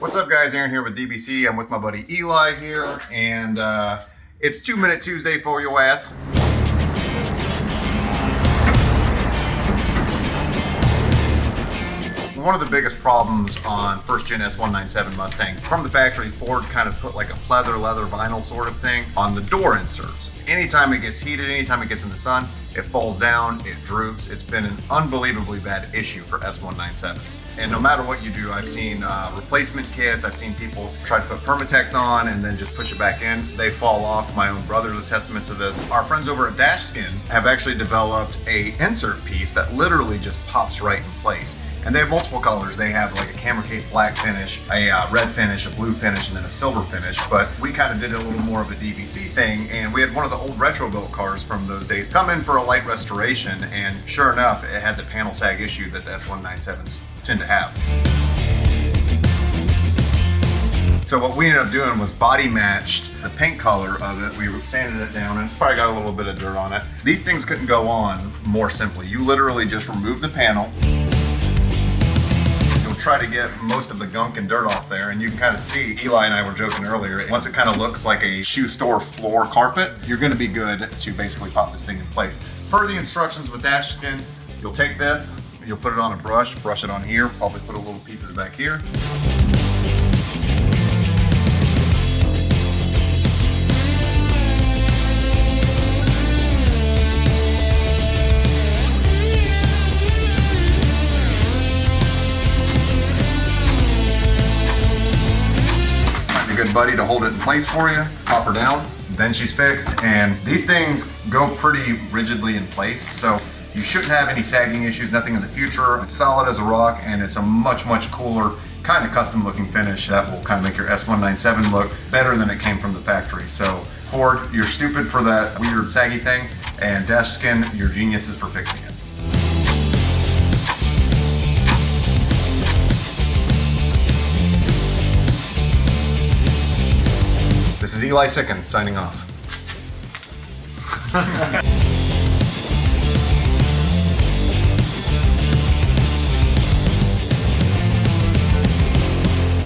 What's up guys, Aaron here with DBC. I'm with my buddy Eli here, and it's 2 Minute Tuesday for your ass. One of the biggest problems on first-gen S197 Mustangs, from the factory, Ford kind of put like a leather vinyl sort of thing on the door inserts. Anytime it gets heated, anytime it gets in the sun, it falls down, it droops. It's been an unbelievably bad issue for S197s. And no matter what you do, I've seen replacement kits, I've seen people try to put Permatex on and then just push it back in. They fall off. My own brother's a testament to this. Our friends over at DashSkin have actually developed a insert piece that literally just pops right in place. And they have multiple colors. They have like a camera case black finish, a red finish, a blue finish, and then a silver finish. But we kind of did a little more of a DBC thing, and we had one of the old retro built cars from those days come in for a light restoration, and sure enough, it had the panel sag issue that the S197s tend to have. So what we ended up doing was body matched the paint color of it. We sanded it down, and it's probably got a little bit of dirt on it. These things couldn't go on more simply. You literally just remove the panel, try to get most of the gunk and dirt off there, and you can kind of see, Eli and I were joking earlier, once it kind of looks like a shoe store floor carpet, you're going to be good to basically pop this thing in place. Per the instructions with DashSkin, you'll take this, you'll put it on a brush it on here, probably put a little pieces back here. Good buddy to hold it in place for you, pop her down, then she's fixed. And these things go pretty rigidly in place, so you shouldn't have any sagging issues, nothing in the future. It's solid as a rock, and it's a much cooler, kind of custom looking finish that will kind of make your S197 look better than it came from the factory. So Ford, you're stupid for that weird saggy thing, and DashSkin, you're geniuses for fixing it. This is Eli Sicken signing off.